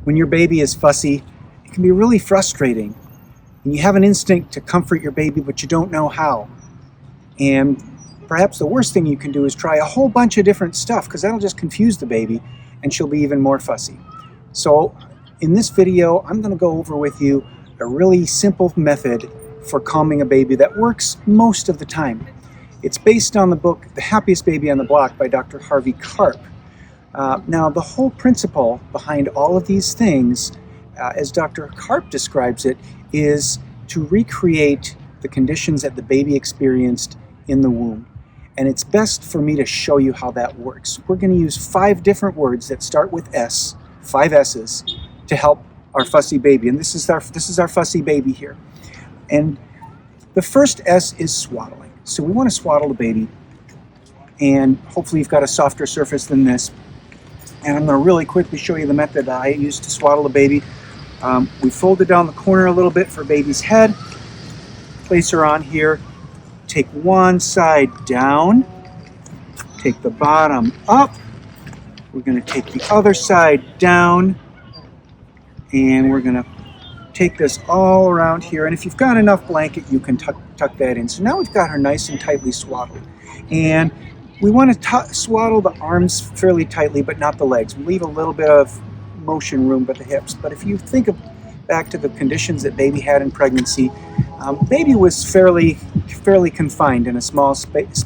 When your baby is fussy, it can be really frustrating. And you have an instinct to comfort your baby, but you don't know how. And perhaps the worst thing you can do is try a whole bunch of different stuff, because that'll just confuse the baby and she'll be even more fussy. So in this video, I'm going to go over with you a really simple method for calming a baby that works most of the time. It's based on the book, The Happiest Baby on the Block by Dr. Harvey Karp. Now, the whole principle behind all of these things, as Dr. Karp describes it, is to recreate the conditions that the baby experienced in the womb. And it's best for me to show you how that works. We're going to use 5 different words that start with S, 5 S's, to help our fussy baby. And this is our fussy baby here. And the first S is swaddling. So we want to swaddle the baby, and hopefully you've got a softer surface than this. And I'm going to really quickly show you the method that I use to swaddle the baby. We fold it down the corner a little bit for baby's head, place her on here, take one side down, take the bottom up, we're going to take the other side down, and we're going to take this all around here. And if you've got enough blanket, you can tuck that in. So now we've got her nice and tightly swaddled. And we want to swaddle the arms fairly tightly, but not the legs. We leave a little bit of motion room but the hips. But if you think back to the conditions that baby had in pregnancy, baby was fairly confined in a small space.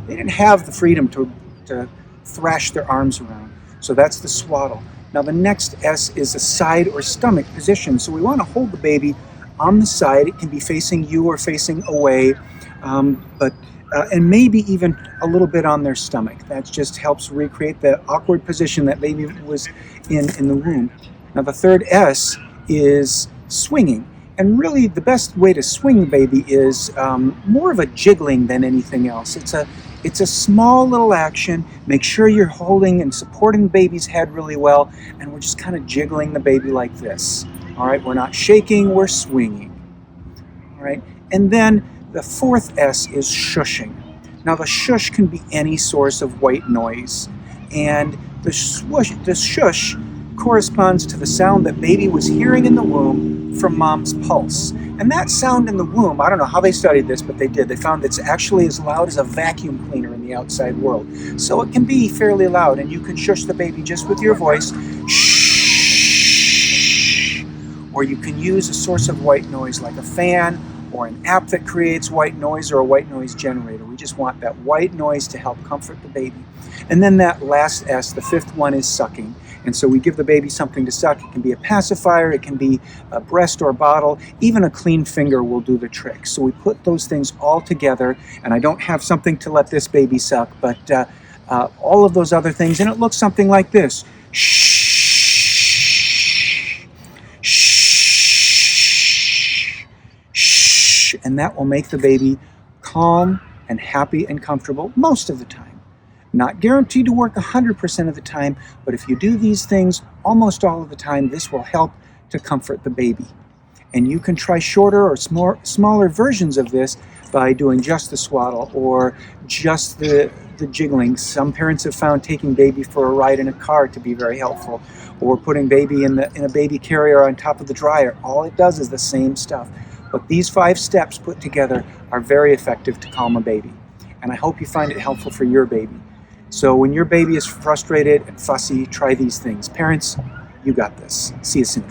They didn't have the freedom to thrash their arms around. So that's the swaddle. Now the next S is a side or stomach position. So we want to hold the baby on the side. It can be facing you or facing away, and maybe even a little bit on their stomach. That just helps recreate the awkward position that baby was in the womb. Now the third S is swinging. And really the best way to swing the baby is more of a jiggling than anything else. It's a small little action. Make sure you're holding and supporting the baby's head really well, and we're just kind of jiggling the baby like this. All right, we're not shaking, we're swinging. All right, and then the fourth S is shushing. Now the shush can be any source of white noise, and the shush corresponds to the sound that baby was hearing in the womb from mom's pulse. And that sound in the womb, I don't know how they studied this, but they did. They found it's actually as loud as a vacuum cleaner in the outside world. So it can be fairly loud, and you can shush the baby just with your voice. Shh. Or you can use a source of white noise like a fan or an app that creates white noise or a white noise generator. We just want that white noise to help comfort the baby. And then that last S, the fifth one, is sucking. And so we give the baby something to suck. It can be a pacifier, it can be a breast or bottle, even a clean finger will do the trick. So we put those things all together, and I don't have something to let this baby suck, but all of those other things, and it looks something like this. Shh, shh, shh, and that will make the baby calm and happy and comfortable most of the time. Not guaranteed to work 100% of the time, but if you do these things almost all of the time, this will help to comfort the baby. And you can try shorter or smaller versions of this by doing just the swaddle or just the jiggling. Some parents have found taking baby for a ride in a car to be very helpful, or putting baby in a baby carrier on top of the dryer. All it does is the same stuff. But these 5 steps put together are very effective to calm a baby. And I hope you find it helpful for your baby. So when your baby is frustrated and fussy, try these things. Parents, you got this. See you soon.